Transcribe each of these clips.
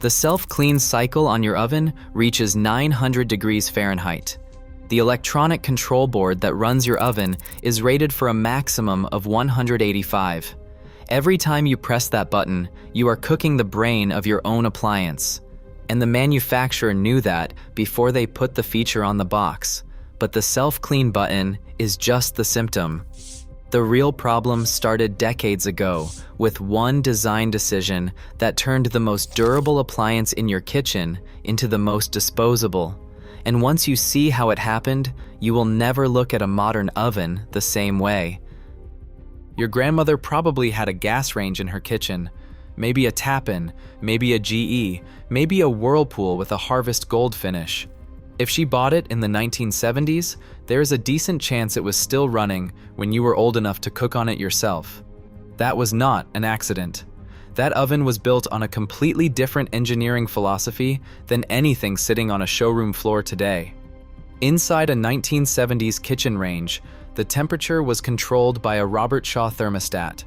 The self-clean cycle on your oven reaches 900 degrees Fahrenheit. The electronic control board that runs your oven is rated for a maximum of 185. Every time you press that button, you are cooking the brain of your own appliance. And the manufacturer knew that before they put the feature on the box. But the self-clean button is just the symptom. The real problem started decades ago with one design decision that turned the most durable appliance in your kitchen into the most disposable. And once you see how it happened, you will never look at a modern oven the same way. Your grandmother probably had a gas range in her kitchen, maybe a tap-in, maybe a GE, maybe a Whirlpool with a harvest gold finish. If she bought it in the 1970s, there's a decent chance it was still running when you were old enough to cook on it yourself. That was not an accident. That oven was built on a completely different engineering philosophy than anything sitting on a showroom floor today. Inside a 1970s kitchen range, the temperature was controlled by a Robertshaw thermostat.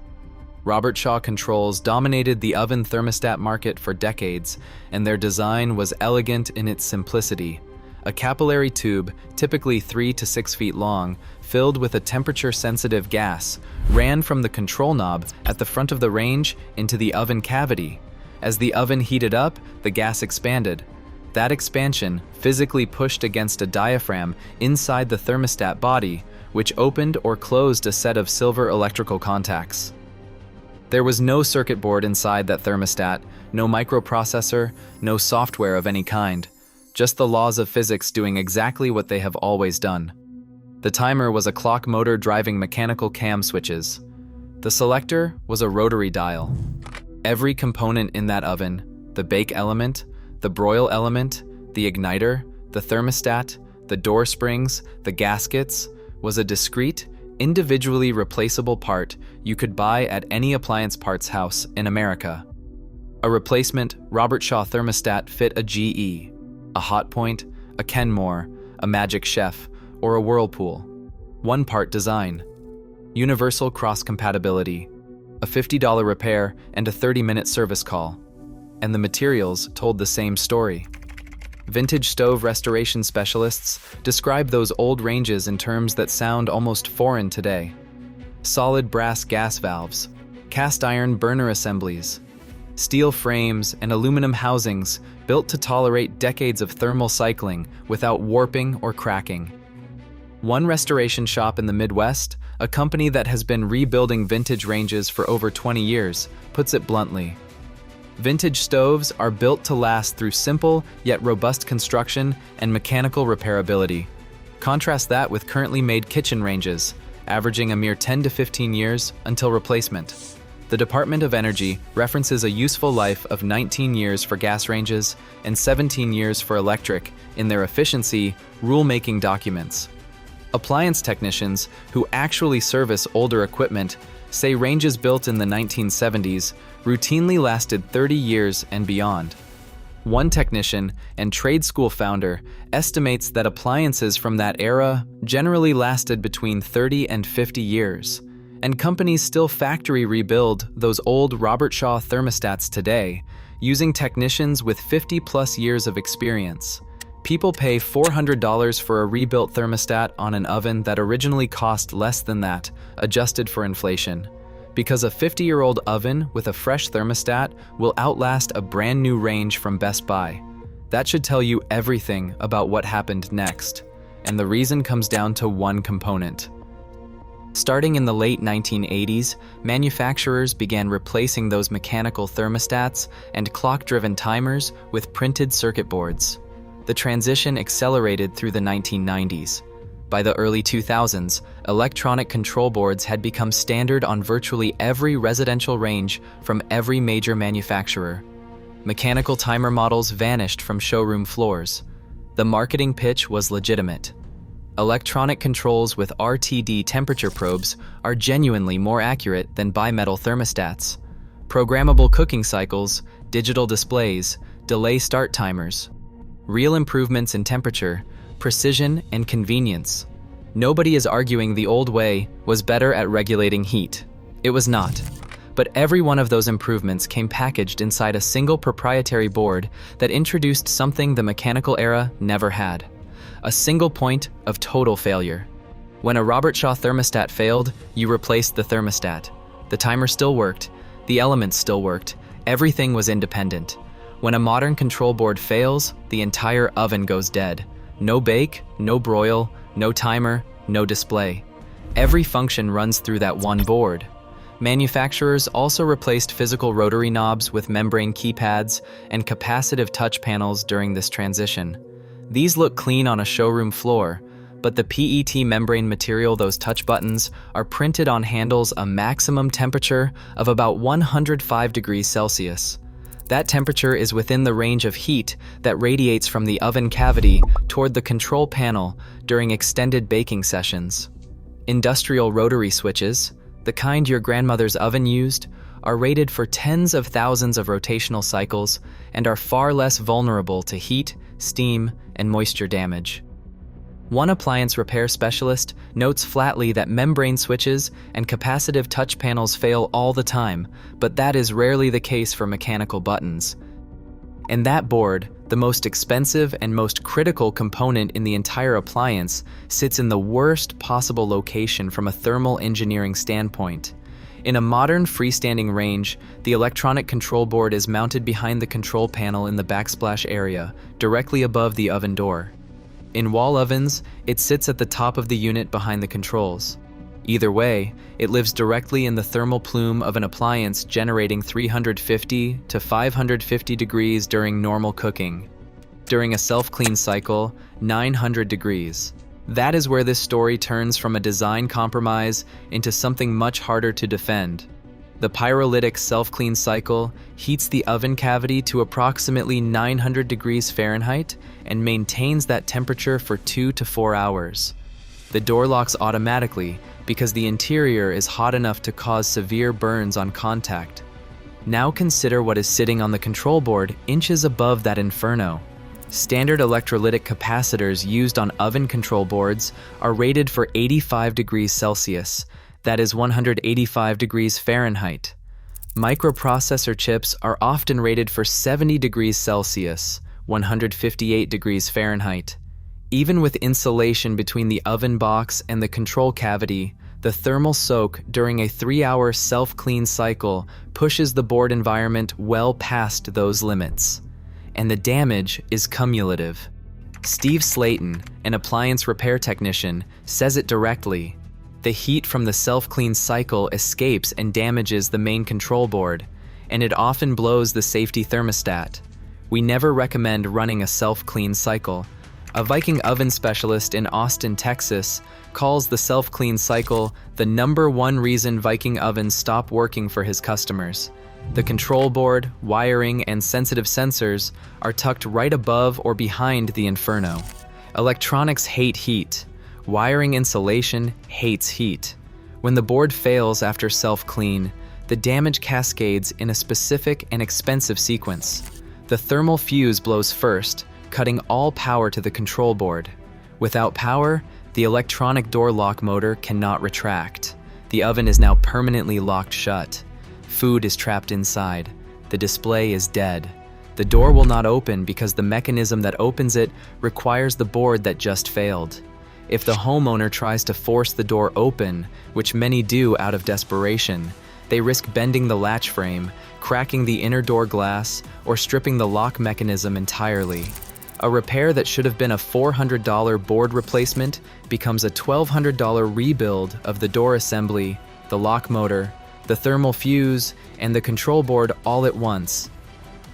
Robertshaw controls dominated the oven thermostat market for decades, and their design was elegant in its simplicity. A capillary tube, typically 3 to 6 feet long, filled with a temperature-sensitive gas, ran from the control knob at the front of the range into the oven cavity. As the oven heated up, the gas expanded. That expansion physically pushed against a diaphragm inside the thermostat body, which opened or closed a set of silver electrical contacts. There was no circuit board inside that thermostat, no microprocessor, no software of any kind. Just the laws of physics doing exactly what they have always done. The timer was a clock motor driving mechanical cam switches. The selector was a rotary dial. Every component in that oven, the bake element, the broil element, the igniter, the thermostat, the door springs, the gaskets, was a discrete, individually replaceable part you could buy at any appliance parts house in America. A replacement Robertshaw thermostat fit a GE, a Hotpoint, a Kenmore, a Magic Chef, or a Whirlpool. One-part design. Universal cross-compatibility. A $50 repair and a 30-minute service call. And the materials told the same story. Vintage stove restoration specialists describe those old ranges in terms that sound almost foreign today. Solid brass gas valves, cast iron burner assemblies, steel frames and aluminum housings built to tolerate decades of thermal cycling without warping or cracking. One restoration shop in the Midwest, a company that has been rebuilding vintage ranges for over 20 years, puts it bluntly. Vintage stoves are built to last through simple yet robust construction and mechanical repairability. Contrast that with currently made kitchen ranges, averaging a mere 10 to 15 years until replacement. The Department of Energy references a useful life of 19 years for gas ranges and 17 years for electric in their efficiency rulemaking documents. Appliance technicians who actually service older equipment say ranges built in the 1970s routinely lasted 30 years and beyond. One technician and trade school founder estimates that appliances from that era generally lasted between 30 and 50 years, and companies still factory rebuild those old Robertshaw thermostats today, using technicians with 50-plus years of experience. People pay $400 for a rebuilt thermostat on an oven that originally cost less than that, adjusted for inflation. Because a 50-year-old oven with a fresh thermostat will outlast a brand new range from Best Buy. That should tell you everything about what happened next, and the reason comes down to one component. Starting in the late 1980s, manufacturers began replacing those mechanical thermostats and clock-driven timers with printed circuit boards. The transition accelerated through the 1990s. By the early 2000s, electronic control boards had become standard on virtually every residential range from every major manufacturer. Mechanical timer models vanished from showroom floors. The marketing pitch was legitimate. Electronic controls with RTD temperature probes are genuinely more accurate than bimetal thermostats. Programmable cooking cycles, digital displays, delay start timers. Real improvements in temperature, precision, and convenience. Nobody is arguing the old way was better at regulating heat. It was not. But every one of those improvements came packaged inside a single proprietary board that introduced something the mechanical era never had: a single point of total failure. When a Robertshaw thermostat failed, you replaced the thermostat. The timer still worked, the elements still worked, everything was independent. When a modern control board fails, the entire oven goes dead. No bake, no broil, no timer, no display. Every function runs through that one board. Manufacturers also replaced physical rotary knobs with membrane keypads and capacitive touch panels during this transition. These look clean on a showroom floor, but the PET membrane material those touch buttons are printed on handles a maximum temperature of about 105 degrees Celsius. That temperature is within the range of heat that radiates from the oven cavity toward the control panel during extended baking sessions. Industrial rotary switches, the kind your grandmother's oven used, are rated for tens of thousands of rotational cycles and are far less vulnerable to heat, steam, and moisture damage. One appliance repair specialist notes flatly that membrane switches and capacitive touch panels fail all the time, but that is rarely the case for mechanical buttons. And that board, the most expensive and most critical component in the entire appliance, sits in the worst possible location from a thermal engineering standpoint. In a modern freestanding range, the electronic control board is mounted behind the control panel in the backsplash area, directly above the oven door. In wall ovens, it sits at the top of the unit behind the controls. Either way, it lives directly in the thermal plume of an appliance generating 350 to 550 degrees during normal cooking. During a self-clean cycle, 900 degrees. That is where this story turns from a design compromise into something much harder to defend. The pyrolytic self-clean cycle heats the oven cavity to approximately 900 degrees Fahrenheit and maintains that temperature for 2 to 4 hours. The door locks automatically because the interior is hot enough to cause severe burns on contact. Now consider what is sitting on the control board inches above that inferno. Standard electrolytic capacitors used on oven control boards are rated for 85 degrees Celsius, that is 185 degrees Fahrenheit. Microprocessor chips are often rated for 70 degrees Celsius, 158 degrees Fahrenheit. Even with insulation between the oven box and the control cavity, the thermal soak during a 3-hour self-clean cycle pushes the board environment well past those limits. And the damage is cumulative. Steve Slayton, an appliance repair technician, says it directly. The heat from the self-clean cycle escapes and damages the main control board, and it often blows the safety thermostat. We never recommend running a self-clean cycle. A Viking oven specialist in Austin, Texas, calls the self-clean cycle the #1 reason Viking ovens stop working for his customers. The control board, wiring, and sensitive sensors are tucked right above or behind the inferno. Electronics hate heat. Wiring insulation hates heat. When the board fails after self-clean, the damage cascades in a specific and expensive sequence. The thermal fuse blows first, cutting all power to the control board. Without power, the electronic door lock motor cannot retract. The oven is now permanently locked shut. Food is trapped inside. The display is dead. The door will not open because the mechanism that opens it requires the board that just failed. If the homeowner tries to force the door open, which many do out of desperation, they risk bending the latch frame, cracking the inner door glass, or stripping the lock mechanism entirely. A repair that should have been a $400 board replacement becomes a $1,200 rebuild of the door assembly, the lock motor, the thermal fuse, and the control board all at once.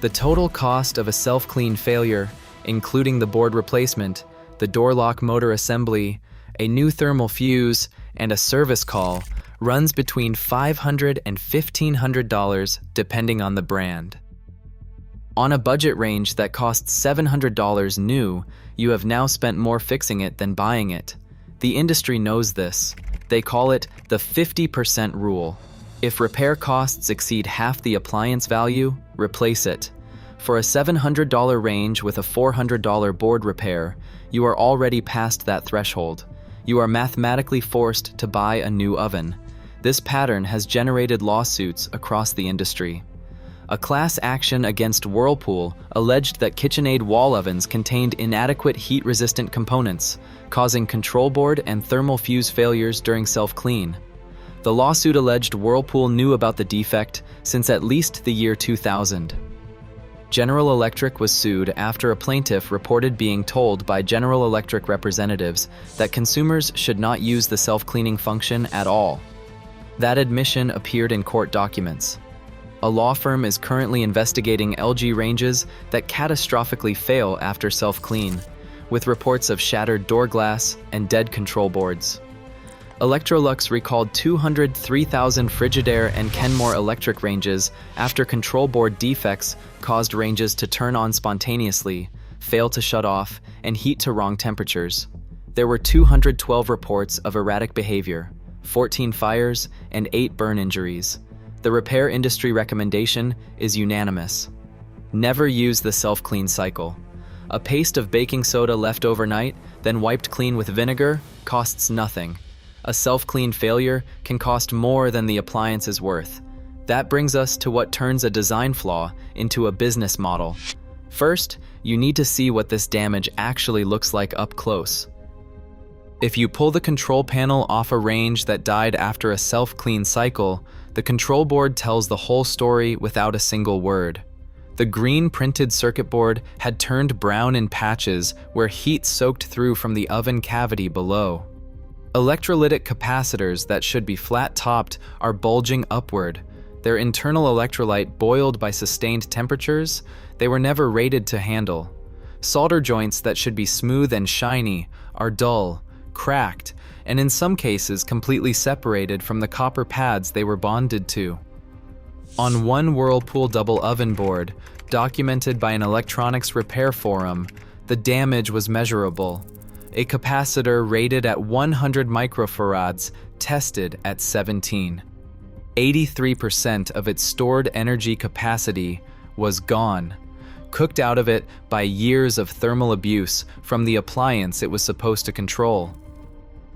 The total cost of a self-clean failure, including the board replacement, the door lock motor assembly, a new thermal fuse, and a service call, runs between $500 and $1,500 depending on the brand. On a budget range that costs $700 new, you have now spent more fixing it than buying it. The industry knows this. They call it the 50% rule. If repair costs exceed half the appliance value, replace it. For a $700 range with a $400 board repair, you are already past that threshold. You are mathematically forced to buy a new oven. This pattern has generated lawsuits across the industry. A class action against Whirlpool alleged that KitchenAid wall ovens contained inadequate heat-resistant components, causing control board and thermal fuse failures during self-clean. The lawsuit alleged Whirlpool knew about the defect since at least the year 2000. General Electric was sued after a plaintiff reported being told by General Electric representatives that consumers should not use the self-cleaning function at all. That admission appeared in court documents. A law firm is currently investigating LG ranges that catastrophically fail after self-clean, with reports of shattered door glass and dead control boards. Electrolux recalled 203,000 Frigidaire and Kenmore electric ranges after control board defects caused ranges to turn on spontaneously, fail to shut off, and heat to wrong temperatures. There were 212 reports of erratic behavior, 14 fires, and 8 burn injuries. The repair industry recommendation is unanimous. Never use the self-clean cycle. A paste of baking soda left overnight, then wiped clean with vinegar, costs nothing. A self-clean failure can cost more than the appliance is worth. That brings us to what turns a design flaw into a business model. First, you need to see what this damage actually looks like up close. If you pull the control panel off a range that died after a self-clean cycle, the control board tells the whole story without a single word. The green printed circuit board had turned brown in patches where heat soaked through from the oven cavity below. Electrolytic capacitors that should be flat-topped are bulging upward. Their internal electrolyte boiled by sustained temperatures, they were never rated to handle. Solder joints that should be smooth and shiny are dull, cracked, and in some cases completely separated from the copper pads they were bonded to. On one Whirlpool double oven board, documented by an electronics repair forum, the damage was measurable. A capacitor rated at 100 microfarads tested at 17. 83% of its stored energy capacity was gone, cooked out of it by years of thermal abuse from the appliance it was supposed to control.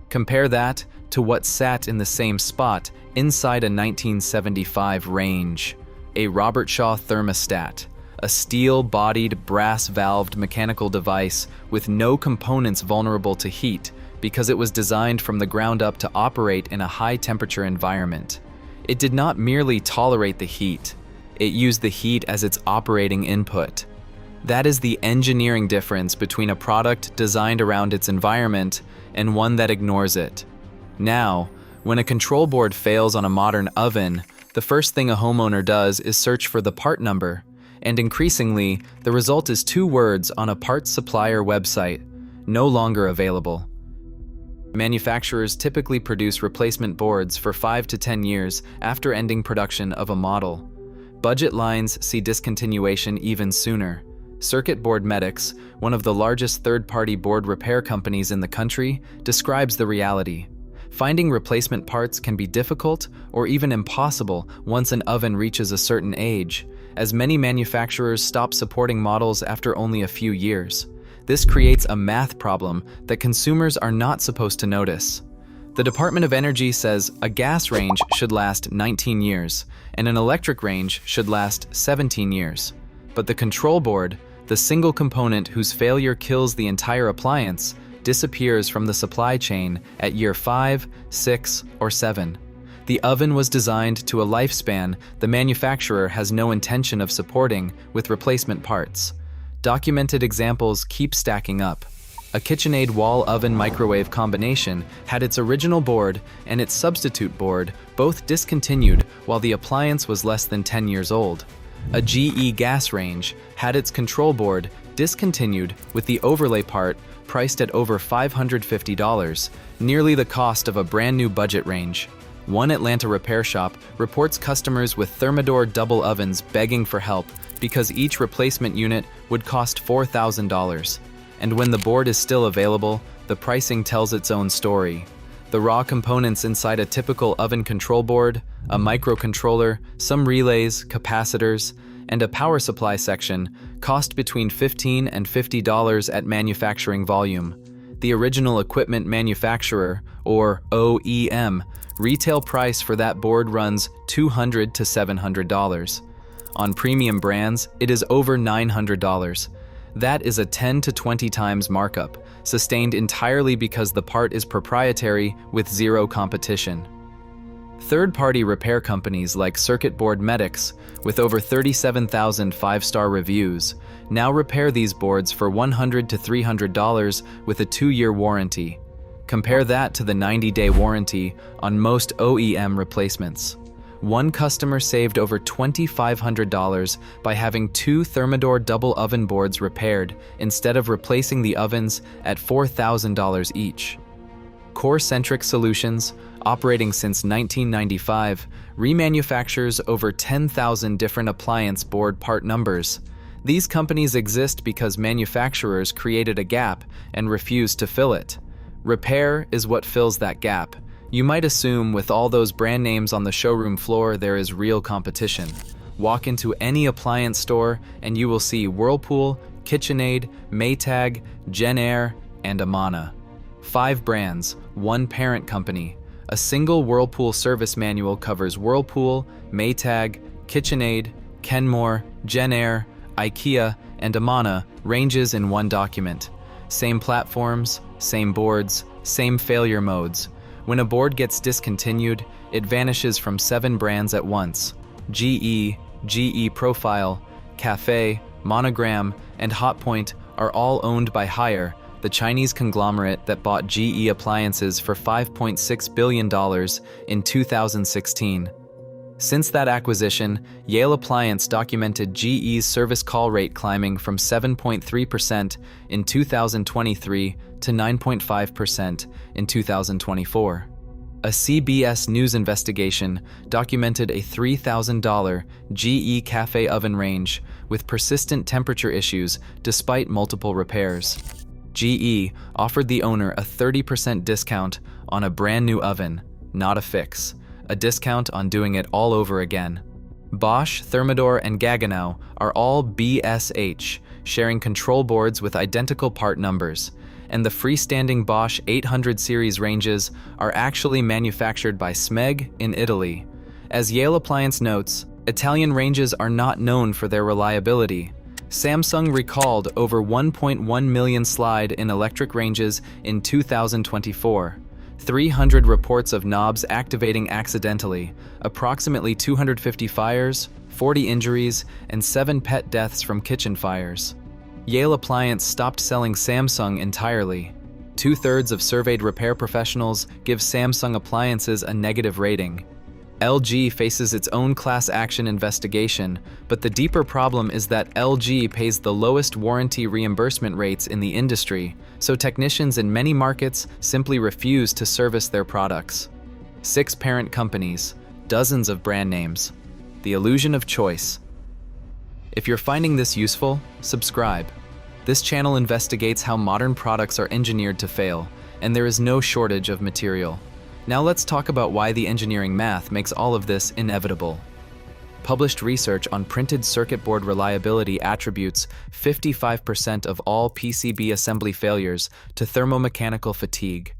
Compare that to what sat in the same spot inside a 1975 range, a Robertshaw thermostat, a steel-bodied, brass-valved mechanical device with no components vulnerable to heat because it was designed from the ground up to operate in a high-temperature environment. It did not merely tolerate the heat, it used the heat as its operating input. That is the engineering difference between a product designed around its environment and one that ignores it. Now, when a control board fails on a modern oven, the first thing a homeowner does is search for the part number, and increasingly, the result is 2 words on a parts supplier website, no longer available. Manufacturers typically produce replacement boards for 5 to 10 years after ending production of a model. Budget lines see discontinuation even sooner. Circuit Board Medics, one of the largest third-party board repair companies in the country, describes the reality. Finding replacement parts can be difficult or even impossible once an oven reaches a certain age, as many manufacturers stop supporting models after only a few years. This creates a math problem that consumers are not supposed to notice. The Department of Energy says a gas range should last 19 years and an electric range should last 17 years. But the control board, the single component whose failure kills the entire appliance, disappears from the supply chain at year 5, 6, or 7. The oven was designed to a lifespan the manufacturer has no intention of supporting with replacement parts. Documented examples keep stacking up. A KitchenAid wall oven microwave combination had its original board and its substitute board both discontinued while the appliance was less than 10 years old. A GE gas range had its control board discontinued with the overlay part priced at over $550, nearly the cost of a brand new budget range. One Atlanta repair shop reports customers with Thermador double ovens begging for help because each replacement unit would cost $4,000. And when the board is still available, the pricing tells its own story. The raw components inside a typical oven control board, a microcontroller, some relays, capacitors, and a power supply section cost between $15 and $50 at manufacturing volume. The original equipment manufacturer, or OEM, retail price for that board runs $200 to $700. On premium brands, it is over $900. That is a 10 to 20 times markup, sustained entirely because the part is proprietary with zero competition. Third-party repair companies like Circuit Board Medics, with over 37,000 five-star reviews, now repair these boards for $100 to $300 with a 2-year warranty. Compare that to the 90-day warranty on most OEM replacements. One customer saved over $2,500 by having 2 Thermador double oven boards repaired instead of replacing the ovens at $4,000 each. Core-centric Solutions, operating since 1995, remanufactures over 10,000 different appliance board part numbers. These companies exist because manufacturers created a gap and refused to fill it. Repair is what fills that gap. You might assume with all those brand names on the showroom floor there is real competition. Walk into any appliance store and you will see Whirlpool, KitchenAid, Maytag, Genair, and Amana. 5 brands, 1 parent company. A single Whirlpool service manual covers Whirlpool, Maytag, KitchenAid, Kenmore, Genair, IKEA, and Amana ranges in one document. Same platforms, same boards, same failure modes. When a board gets discontinued, it vanishes from 7 brands at once. GE Profile, Cafe, Monogram, and Hotpoint are all owned by Haier, the Chinese conglomerate that bought GE appliances for $5.6 billion in 2016. Since that acquisition, Yale Appliance documented GE's service call rate climbing from 7.3% in 2023 to 9.5% in 2024. A CBS News investigation documented a $3,000 GE Cafe oven range with persistent temperature issues despite multiple repairs. GE offered the owner a 30% discount on a brand new oven, not a fix. A discount on doing it all over again. Bosch, Thermador, and Gaggenau are all BSH, sharing control boards with identical part numbers, and the freestanding Bosch 800 series ranges are actually manufactured by Smeg in Italy. As Yale Appliance notes, Italian ranges are not known for their reliability. Samsung recalled over 1.1 million slide-in electric ranges in 2024. 300 reports of knobs activating accidentally, approximately 250 fires, 40 injuries, and 7 pet deaths from kitchen fires. Yale Appliance stopped selling Samsung entirely. 2/3 of surveyed repair professionals give Samsung appliances a negative rating. LG faces its own class action investigation, but the deeper problem is that LG pays the lowest warranty reimbursement rates in the industry, so technicians in many markets simply refuse to service their products. 6 parent companies, dozens of brand names. The illusion of choice. If you're finding this useful, subscribe. This channel investigates how modern products are engineered to fail, and there is no shortage of material. Now let's talk about why the engineering math makes all of this inevitable. Published research on printed circuit board reliability attributes 55% of all PCB assembly failures to thermomechanical fatigue.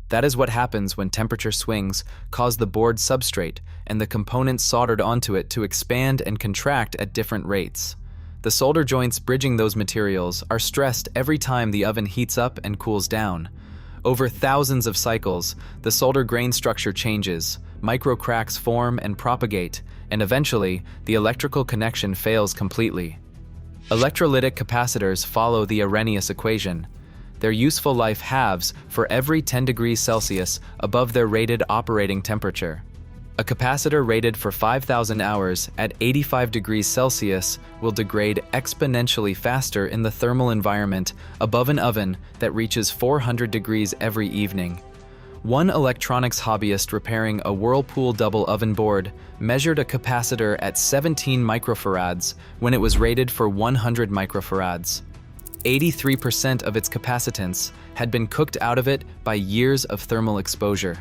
That is what happens when temperature swings cause the board substrate and the components soldered onto it to expand and contract at different rates. The solder joints bridging those materials are stressed every time the oven heats up and cools down. Over thousands of cycles, the solder grain structure changes, micro cracks form and propagate, and eventually, the electrical connection fails completely. Electrolytic capacitors follow the Arrhenius equation. Their useful life halves for every 10 degrees Celsius above their rated operating temperature. A capacitor rated for 5,000 hours at 85 degrees Celsius will degrade exponentially faster in the thermal environment above an oven that reaches 400 degrees every evening. One electronics hobbyist repairing a Whirlpool double oven board measured a capacitor at 17 microfarads when it was rated for 100 microfarads. 83% of its capacitance had been cooked out of it by years of thermal exposure.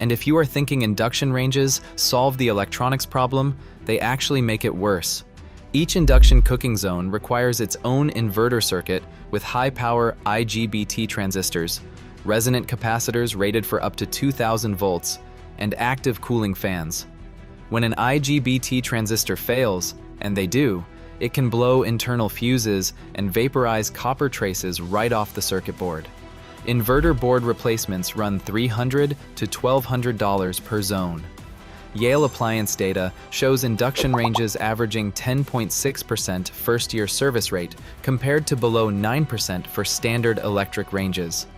And if you are thinking induction ranges solve the electronics problem, they actually make it worse. Each induction cooking zone requires its own inverter circuit with high-power IGBT transistors, resonant capacitors rated for up to 2,000 volts, and active cooling fans. When an IGBT transistor fails, and they do, it can blow internal fuses and vaporize copper traces right off the circuit board. Inverter board replacements run $300 to $1,200 per zone. Yale Appliance data shows induction ranges averaging 10.6% first-year service rate compared to below 9% for standard electric ranges.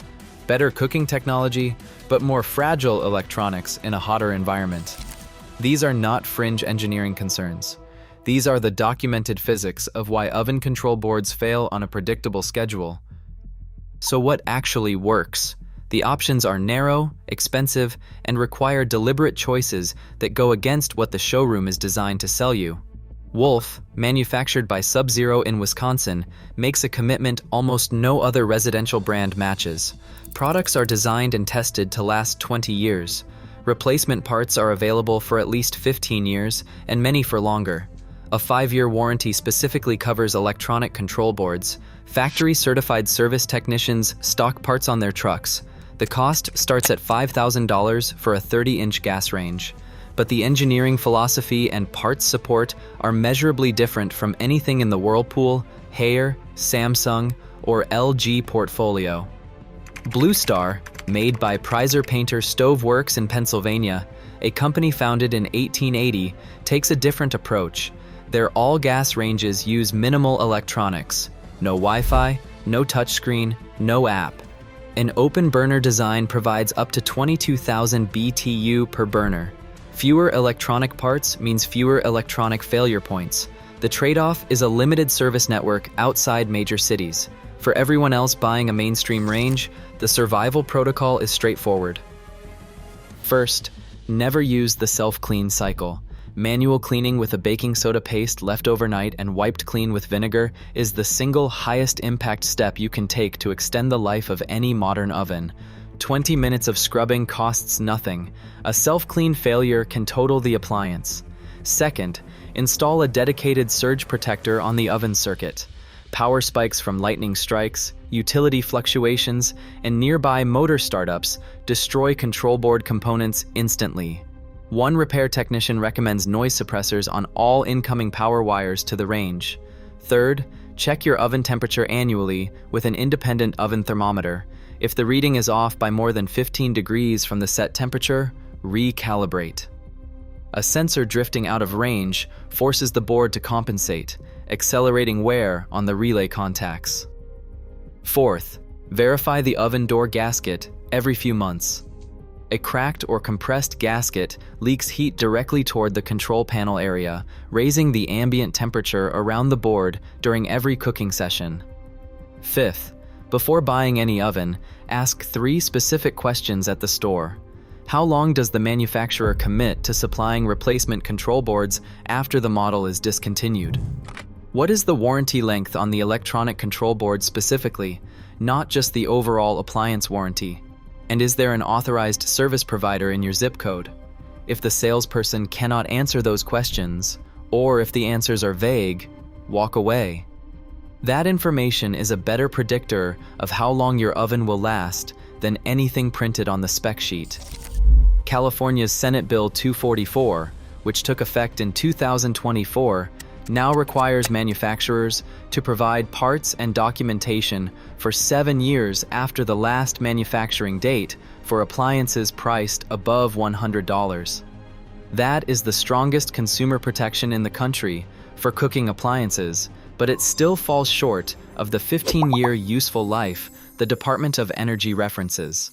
Better cooking technology, but more fragile electronics in a hotter environment. These are not fringe engineering concerns. These are the documented physics of why oven control boards fail on a predictable schedule. So what actually works? The options are narrow, expensive, and require deliberate choices that go against what the showroom is designed to sell you. Wolf, manufactured by Sub-Zero in Wisconsin, makes a commitment almost no other residential brand matches. Products are designed and tested to last 20 years. Replacement parts are available for at least 15 years, and many for longer. A 5-year warranty specifically covers electronic control boards. Factory-certified service technicians stock parts on their trucks. The cost starts at $5,000 for a 30-inch gas range. But the engineering philosophy and parts support are measurably different from anything in the Whirlpool, Haier, Samsung, or LG portfolio. Blue Star, made by Prizer Painter Stove Works in Pennsylvania, a company founded in 1880, takes a different approach. Their all-gas ranges use minimal electronics. No Wi-Fi, no touchscreen, no app. An open burner design provides up to 22,000 BTU per burner. Fewer electronic parts means fewer electronic failure points. The trade-off is a limited service network outside major cities. For everyone else buying a mainstream range, the survival protocol is straightforward. First, never use the self-clean cycle. Manual cleaning with a baking soda paste left overnight and wiped clean with vinegar is the single highest impact step you can take to extend the life of any modern oven. 20 minutes of scrubbing costs nothing. A self-clean failure can total the appliance. Second, install a dedicated surge protector on the oven circuit. Power spikes from lightning strikes, utility fluctuations, and nearby motor startups destroy control board components instantly. One repair technician recommends noise suppressors on all incoming power wires to the range. Third, check your oven temperature annually with an independent oven thermometer. If the reading is off by more than 15 degrees from the set temperature, recalibrate. A sensor drifting out of range forces the board to compensate, accelerating wear on the relay contacts. Fourth, verify the oven door gasket every few months. A cracked or compressed gasket leaks heat directly toward the control panel area, raising the ambient temperature around the board during every cooking session. Fifth, before buying any oven, ask 3 specific questions at the store. How long does the manufacturer commit to supplying replacement control boards after the model is discontinued? What is the warranty length on the electronic control board specifically, not just the overall appliance warranty? And is there an authorized service provider in your zip code? If the salesperson cannot answer those questions, or if the answers are vague, walk away. That information is a better predictor of how long your oven will last than anything printed on the spec sheet. California's Senate Bill 244, which took effect in 2024, now requires manufacturers to provide parts and documentation for 7 years after the last manufacturing date for appliances priced above $100. That is the strongest consumer protection in the country for cooking appliances, but it still falls short of the 15-year useful life the Department of Energy references.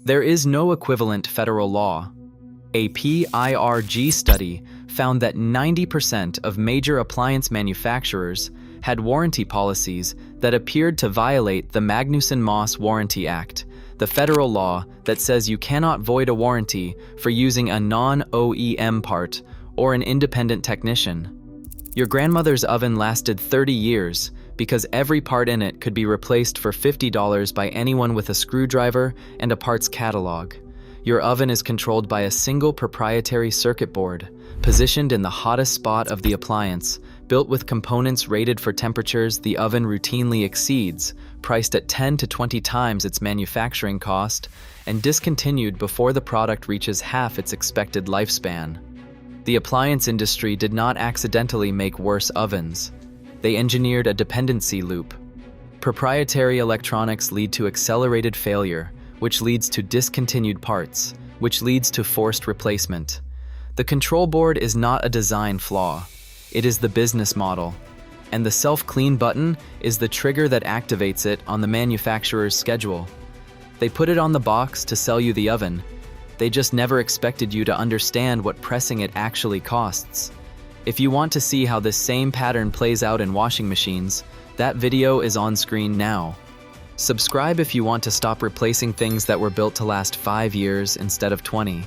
There is no equivalent federal law. A PIRG study found that 90% of major appliance manufacturers had warranty policies that appeared to violate the Magnuson-Moss Warranty Act, the federal law that says you cannot void a warranty for using a non-OEM part or an independent technician. Your grandmother's oven lasted 30 years because every part in it could be replaced for $50 by anyone with a screwdriver and a parts catalog. Your oven is controlled by a single proprietary circuit board, positioned in the hottest spot of the appliance, Built with components rated for temperatures the oven routinely exceeds, priced at 10 to 20 times its manufacturing cost, and discontinued before the product reaches half its expected lifespan. The appliance industry did not accidentally make worse ovens. They engineered a dependency loop. Proprietary electronics lead to accelerated failure, which leads to discontinued parts, which leads to forced replacement. The control board is not a design flaw. It is the business model. And the self-clean button is the trigger that activates it on the manufacturer's schedule. They put it on the box to sell you the oven. They just never expected you to understand what pressing it actually costs. If you want to see how this same pattern plays out in washing machines, that video is on screen now. Subscribe if you want to stop replacing things that were built to last 5 years instead of 20.